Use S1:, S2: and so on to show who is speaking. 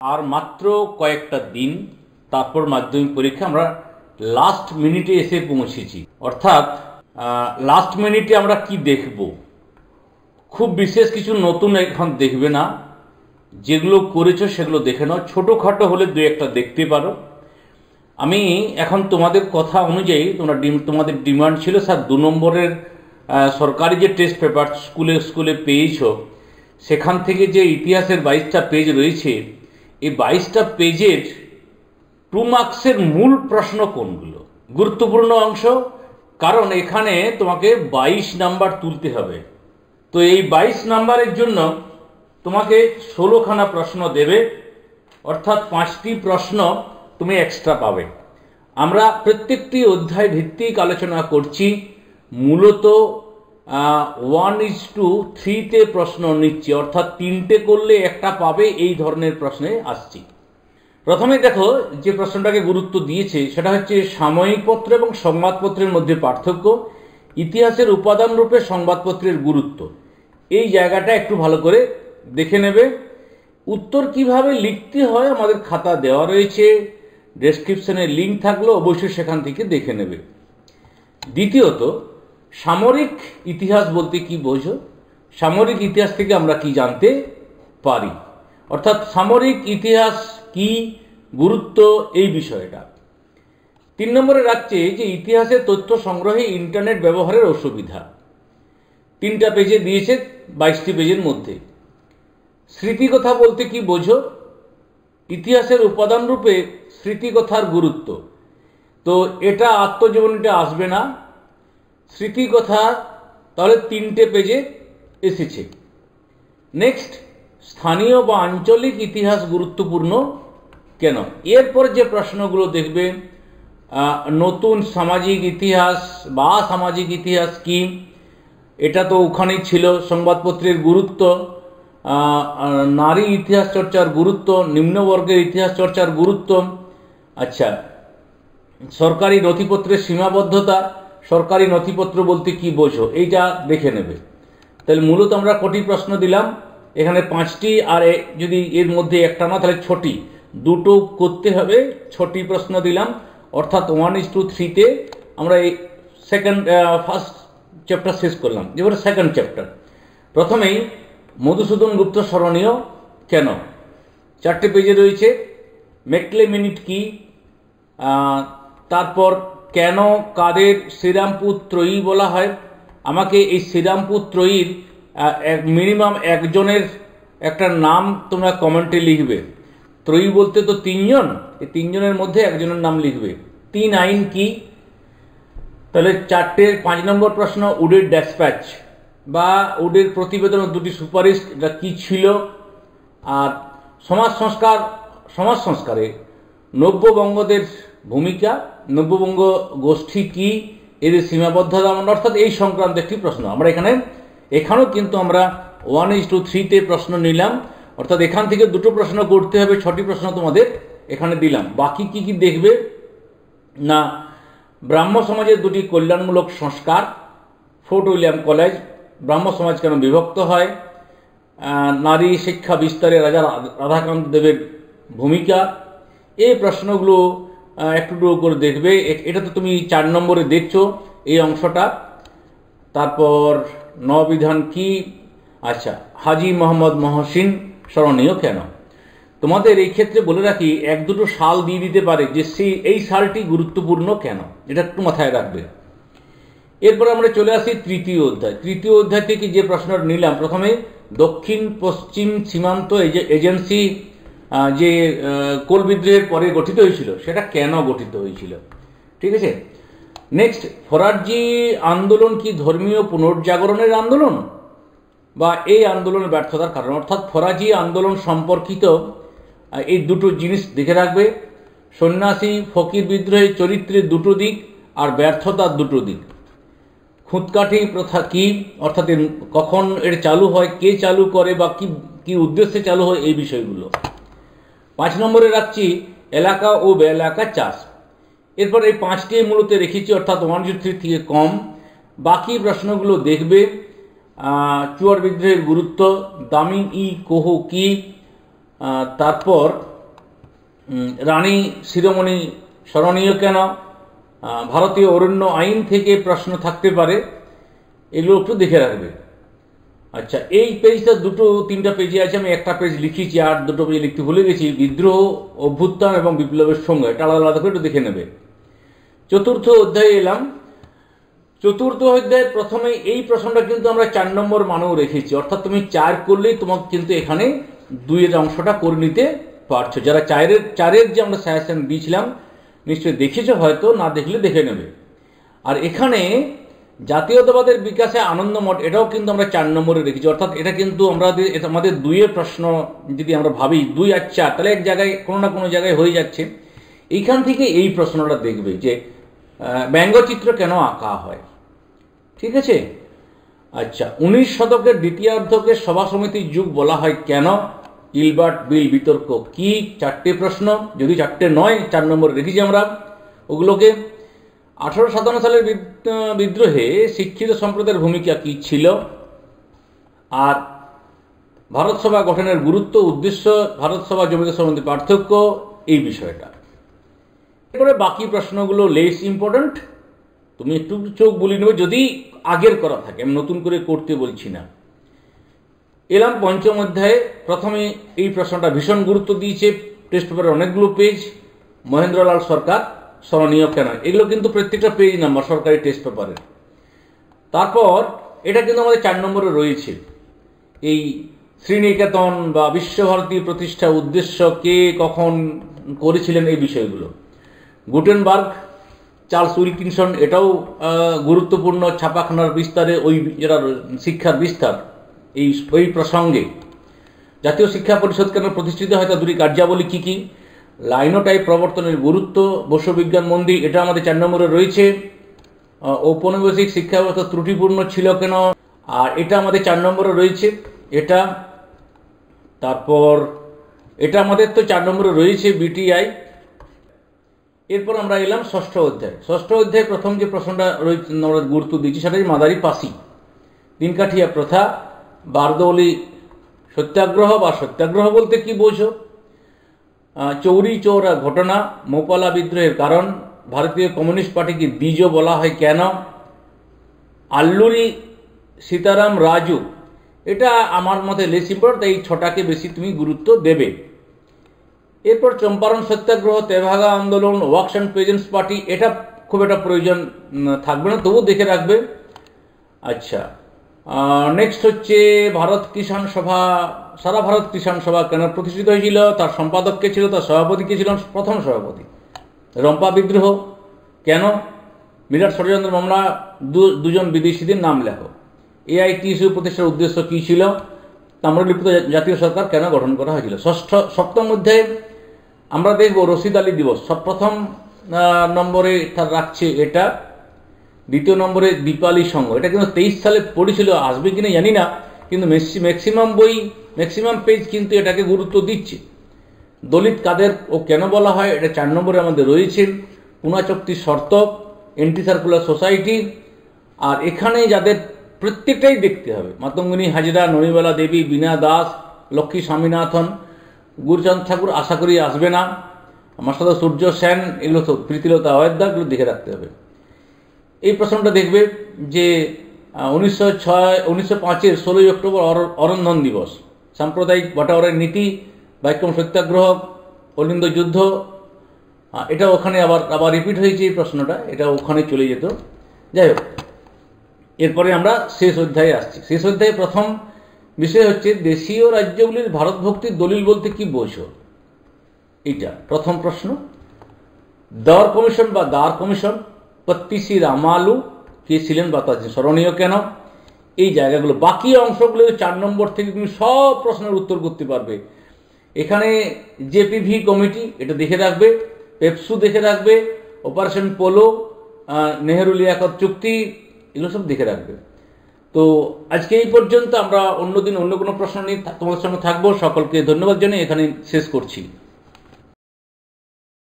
S1: আর মাত্র কয়েকটা দিন তারপর মাধ্যমিক পরীক্ষা আমরা লাস্ট মিনিটে এসে পৌঁছেছি। অর্থাৎ লাস্ট মিনিটে আমরা কি দেখব, খুব বিশেষ কিছু নতুন এখন দেখবে না, যেগুলো করেছো সেগুলো দেখে নাও। ছোটোখাটো হলে দু একটা দেখতে পারো। আমি এখন তোমাদের কথা অনুযায়ী তোমাদের ডিমান্ড ছিল স্যার 2 নম্বরের সরকারি যে টেস্ট পেপার স্কুলে পেয়েছ, সেখান থেকে যে ইতিহাসের 22টা পেজ রয়েছে, এই 22টা পেজের 2 মার্কসের মূল প্রশ্ন কোনগুলো, গুরুত্বপূর্ণ অংশ, কারণ এখানে তোমাকে 22 নাম্বার তুলতে হবে। তো এই 22 নাম্বারের জন্য তোমাকে 16খানা প্রশ্ন দেবে, অর্থাৎ 5টি প্রশ্ন তুমি এক্সট্রা পাবে। আমরা প্রত্যেকটি অধ্যায় ভিত্তিক আলোচনা করছি, মূলত 1:3 প্রশ্ন নিচ্ছি, অর্থাৎ 3টে করলে একটা পাবে, এই ধরনের প্রশ্নে আসছি। প্রথমে দেখো যে প্রশ্নটাকে গুরুত্ব দিয়েছে সেটা হচ্ছে সাময়িক পত্র এবং সংবাদপত্রের মধ্যে পার্থক্য, ইতিহাসের উপাদান রূপে সংবাদপত্রের গুরুত্ব। এই জায়গাটা একটু ভালো করে দেখে নেবে। উত্তর কিভাবে লিখতে হয় আমাদের খাতা দেওয়া রয়েছে, ডেসক্রিপশনে লিঙ্ক থাকলো, অবশ্যই সেখান থেকে দেখে নেবে। দ্বিতীয়ত, সামরিক ইতিহাস বলতে কি বোঝো, সামরিক ইতিহাস থেকে আমরা কি জানতে পারি, অর্থাৎ সামরিক ইতিহাস কি, গুরুত্ব, এই বিষয়টা। 3 নম্বরে রাখছে যে ইতিহাসের তথ্য সংগ্রহে ইন্টারনেট ব্যবহারের অসুবিধা। 3টা পেজে দিয়েছে 22টি পেজের মধ্যে। স্মৃতিকথা বলতে কি বোঝো, ইতিহাসের উপাদান রূপে স্মৃতিকথার গুরুত্ব। তো এটা আত্মজীবনীটা আসবে না, স্মৃতিকথা তাহলে 3টে পেজে এসেছে। নেক্সট, স্থানীয় বা আঞ্চলিক ইতিহাস গুরুত্বপূর্ণ কেন। এরপর যে প্রশ্নগুলো দেখবে, নতুন সামাজিক ইতিহাস বা সামাজিক ইতিহাস কি, এটা তো ওখানেই ছিল। সংবাদপত্রের গুরুত্ব, নারী ইতিহাস চর্চার গুরুত্ব, নিম্নবর্গের ইতিহাস চর্চার গুরুত্ব। আচ্ছা, সরকারি নথিপত্রের সীমাবদ্ধতা, সরকারি নথিপত্র বলতে কি বোঝো, এইটা দেখে নেবে। তাহলে মূলত আমরা কটি প্রশ্ন দিলাম, এখানে 5টি, আর যদি এর মধ্যে একটা না তাহলে 6টি, 2টো করতে হবে, 6টি প্রশ্ন দিলাম। অর্থাৎ 1:3-তে আমরা এই ফার্স্ট চ্যাপ্টার শেষ করলাম। এবারে সেকেন্ড চ্যাপ্টার। প্রথমেই মধুসূদন গুপ্ত স্মরণীয় কেন, 4টে পেজে রয়েছে। মেকলে মিনিট কি, তারপর কেন কাদের শ্রীরামপুর ত্রয়ী বলা হয়। আমাকে এই শ্রীরামপুর ত্রয়ীর মিনিমাম একজনের একটা নাম তোমরা কমেন্টে লিখবে। ত্রয়ী বলতে তো 3 জন, এই 3 জনের মধ্যে একজনের নাম লিখবে। 3 আইন কি, তাহলে 5 নম্বর প্রশ্ন উডের ড্যাসপ্যাচ বা উডের প্রতিবেদন, 2টি সুপারিশ, এটা কী ছিল। আর সমাজ সংস্কারে নব্যবঙ্গদের ভূমিকা, নব্যবঙ্গ গোষ্ঠী কি, এদের সীমাবদ্ধতা, অর্থাৎ এই সংক্রান্ত একটি প্রশ্ন। আমরা এখানেও কিন্তু আমরা 1:3-তে প্রশ্ন নিলাম, অর্থাৎ এখান থেকে 2টো প্রশ্ন করতে হবে, 6টি প্রশ্ন তোমাদের এখানে দিলাম। বাকি কি কি দেখবে না, ব্রাহ্ম সমাজের 2টি কল্যাণমূলক সংস্কার, ফোর্ট উইলিয়াম কলেজ, ব্রাহ্ম সমাজ কেন বিভক্ত হয়, নারী শিক্ষা বিস্তারে রাজা রাধাকান্ত দেবের ভূমিকা, এই প্রশ্নগুলো একটু করে দেখবে। এটা তো তুমি 4 নম্বরে দেখছো এই অংশটা। তারপর নববিধান কি, আচ্ছা, হাজী মোহাম্মদ মহসিন স্মরণীয় কেন। তোমাদের এই ক্ষেত্রে বলে রাখি, 1-2টো সাল দিয়ে দিতে পারে যে এই সালটি গুরুত্বপূর্ণ কেন, এটা একটু মাথায় রাখবে। এরপর আমরা চলে আসি তৃতীয় অধ্যায়। তৃতীয় অধ্যায় থেকে যে প্রশ্নটা নিলাম, প্রথমে দক্ষিণ পশ্চিম সীমান্ত এজেন্সি যে কোল বিদ্রোহের পরে গঠিত হয়েছিল, সেটা কেন গঠিত হয়েছিল, ঠিক আছে। নেক্সট, ফরাজি আন্দোলন কি ধর্মীয় পুনর্জাগরণের আন্দোলন বা এই আন্দোলনের ব্যর্থতার কারণ, অর্থাৎ ফরাজি আন্দোলন সম্পর্কিত এই 2টো জিনিস দেখে রাখবে। সন্ন্যাসী ফকির বিদ্রোহের চরিত্রের 2টো দিক আর ব্যর্থতার 2টো দিক। খুঁতকাঠি প্রথা কি, অর্থাৎ কখন এর চালু হয়, কে চালু করে বা কি উদ্দেশ্যে চালু হয়, এই বিষয়গুলো। 5 নম্বরে রাখছি এলাকা ও বেএলাকা চাষ। এরপর এই 5টি মূলত রেখেছি, অর্থাৎ 1:3 থেকে কম। বাকি প্রশ্নগুলো দেখবে। চুয়ার বিদ্রোহের গুরুত্ব, দামিন ই কোহ কি, তারপর রানী শিরোমণি স্মরণীয় কেন, ভারতীয় অরণ্য আইন থেকে প্রশ্ন থাকতে পারে, এগুলো একটু দেখে রাখবে। আচ্ছা, এই পেজটা তিনটা পেজে আছে, আমি একটা পেজ লিখেছি আর দুটো পেজ লিখতে ভুলে গেছি। বিদ্রোহ, অভ্যুত্থান এবং বিপ্লবের সঙ্গে, এটা আলাদা আলাদা করে একটু দেখে নেবে। চতুর্থ অধ্যায়ে এলাম। চতুর্থ অধ্যায়ে প্রথমে এই প্রশ্নটা কিন্তু আমরা 4 নম্বর মানেও রেখেছি, অর্থাৎ তুমি 4 করলেই তোমাকে কিন্তু এখানে 2-এর অংশটা করে নিতে পারছো। যারা 4-এর যে আমরা সাজেশন দিয়েছিলাম নিশ্চয়ই দেখেছো, হয়তো না দেখলে দেখে নেবে। আর এখানে জাতীয়তাবাদের বিকাশে আনন্দমঠ, এটাও কিন্তু আমরা 4 নম্বরে রেখেছি, অর্থাৎ এটা কিন্তু আমাদের 2-এর প্রশ্ন যদি আমরা ভাবি 2 আর 4, তাহলে এক জায়গায় কোনো না কোনো জায়গায় হয়ে যাচ্ছে। এইখান থেকে এই প্রশ্নটা দেখবে যে ব্যঙ্গচিত্র কেন আঁকা হয়, ঠিক আছে। আচ্ছা, 19 শতকের দ্বিতীয়ার্ধকে সভা সমিতির যুগ বলা হয় কেন, গিলবার্ট বিল বিতর্ক কি, 4টে প্রশ্ন, যদি 4টে নয় 4 নম্বরে রেখেছি আমরা ওগুলোকে। 1857 সালের বিদ্রোহে শিক্ষিত সম্প্রদায়ের ভূমিকা কি ছিল, আর ভারত সভা গঠনের গুরুত্ব, উদ্দেশ্য, ভারত সভা জমিদার সভার মধ্যে পার্থক্য, এই বিষয়টা। এরপরে বাকি প্রশ্নগুলো লেস ইম্পর্টেন্ট, তুমি একটু চোখ বুলিয়ে নেবে যদি আগের করা থাকে, আমি নতুন করে করতে বলছি না। এলাম পঞ্চম অধ্যায়ে। প্রথমে এই প্রশ্নটা ভীষণ গুরুত্ব দিয়েছে, টেস্ট পেপারের অনেকগুলো পেজ। মহেন্দ্রলাল সরকার স্মরণীয় কেন, এগুলো কিন্তু প্রত্যেকটা পেজ নাম্বার সরকারি টেস্ট পেপারের। তারপর এটা কিন্তু আমাদের 4 নম্বরে রয়েছে, এই শ্রীনিকেতন বা বিশ্বভারতী প্রতিষ্ঠা উদ্দেশ্য, কে কখন করেছিলেন, এই বিষয়গুলো। গুটেনবার্গ, চার্লস উইলকিনসন, এটাও গুরুত্বপূর্ণ, ছাপাখানার বিস্তারে, ওই যেটা শিক্ষার বিস্তার ওই প্রসঙ্গে। জাতীয় শিক্ষা পরিষদ কেন প্রতিষ্ঠিত হয়, তা 2টি কার্যাবলী কী কী, লাইনোটাইপ প্রবর্তনের গুরুত্ব, বসু বিজ্ঞান মন্দির, এটা আমাদের 4 নম্বরে রয়েছে। ঔপনিবেশিক শিক্ষা ব্যবস্থা ত্রুটিপূর্ণ ছিল কেন, আর এটা আমাদের 4 নম্বরে রয়েছে এটা। তারপর এটা আমাদের তো 4 নম্বরে রয়েছে, বিটিআই। এরপর আমরা এলাম ষষ্ঠ অধ্যায়। ষষ্ঠ অধ্যায়ে প্রথম যে প্রশ্নটা রয়েছে আমরা গুরুত্ব দিচ্ছি সেটা হচ্ছে মাদারি পাসি, দিনকাঠিয়া প্রথা, বারদৌলি সত্যাগ্রহ বা সত্যাগ্রহ বলতে কি বোঝো, চৌরি চৌরা ঘটনা, মোপালা বিদ্রোহের কারণ, ভারতীয় কমিউনিস্ট পার্টিকে দ্বিজ বলা হয় কেন, আল্লুরি সীতারাম রাজু, এটা আমার মতে লেস ইম্পর্টেন্ট, এই 6টাকে বেশি তুমি গুরুত্ব দেবে। এরপর চম্পারণ সত্যাগ্রহ, তেভাগা আন্দোলন, ওয়ার্কস অ্যান্ড পেজেন্টস পার্টি, এটা খুব একটা প্রয়োজন থাকবে না, তবু দেখে রাখবে। আচ্ছা, নেক্সট হচ্ছে ভারত কিষাণ সভা, সারা ভারত কিষাণ সভা কেন প্রতিষ্ঠিত হয়েছিল, তার সম্পাদক কে ছিল, তার সভাপতি কে ছিলেন, প্রথম সভাপতি। রম্পা বিদ্রোহ কেন, বিরাট ষড়যন্ত্র মামলা, দুজন বিদেশিদের নাম লেখো। এআইটিসি প্রতিষ্ঠার উদ্দেশ্য কী ছিল, তাম্রলিপ্ত জাতীয় সরকার কেন গঠন করা হয়েছিল। সপ্তম অধ্যায়ে আমরা দেখব রশিদ আলী দিবস, প্রথম নম্বরে রাখছে এটা, দ্বিতীয় নম্বরে দীপালি সংঘ, এটা কিন্তু 23 সালে পড়েছিল, আসবে কিনা জানি না, কিন্তু ম্যাক্সিমাম পেজ কিন্তু এটাকে গুরুত্ব দিচ্ছে। দলিত কাদের ও কেন বলা হয়, এটা 4 নম্বরে আমাদের রয়েছে। পুনা চুক্তির শর্ত, এন্টি সার্কুলার সোসাইটি, আর এখানে যাদের প্রত্যেকটাই দেখতে হবে, মাতঙ্গিনী হাজরা, ননিবালা দেবী, বীণা দাস, লক্ষ্মী স্বামীনাথন, গুরুচাঁদ ঠাকুর আশা করি আসবে না, আমার সাথে সূর্য সেন, এগুলো তো প্রীতিলতা অয়োধ্যা, এগুলো দেখে রাখতে হবে। এই প্রশ্নটা দেখবে যে 1905-এর 16 অক্টোবর অরন্ধন দিবস, সাম্প্রদায়িক বাটাওয়ারের নীতি, বাইক্রম সত্যাগ্রহ, অলিন্দ যুদ্ধ, এটা ওখানে আবার রিপিট হয়েছে এই প্রশ্নটা, এটা ওখানে চলে যেত। যাই হোক, এরপরে আমরা শেষ অধ্যায়ে আসছি। শেষ অধ্যায়ে প্রথম বিষয় হচ্ছে দেশীয় রাজ্যগুলির ভারত ভক্তির দলিল বলতে কি বোঝো, এইটা প্রথম প্রশ্ন। দার কমিশন বা দার কমিশন, পত্তিসি রামালু কে ছিলেন বা তার স্মরণীয় কেন, এই জায়গাগুলো। বাকি অংশগুলো 4 নম্বর থেকে তুমি সব প্রশ্নের উত্তর করতে পারবে। এখানে জেপিভি কমিটি, এটা দেখে রাখবে, পেপসু দেখে রাখবে, অপারেশন পোলো, নেহেরু লিয়াকত চুক্তি, এগুলো সব দেখে রাখবে। তো আজকে এই পর্যন্ত, আমরা অন্যদিন অন্য কোনো প্রশ্ন নিয়ে তোমাদের সঙ্গে থাকবো। সকলকে ধন্যবাদ জানিয়ে এখানে শেষ করছি।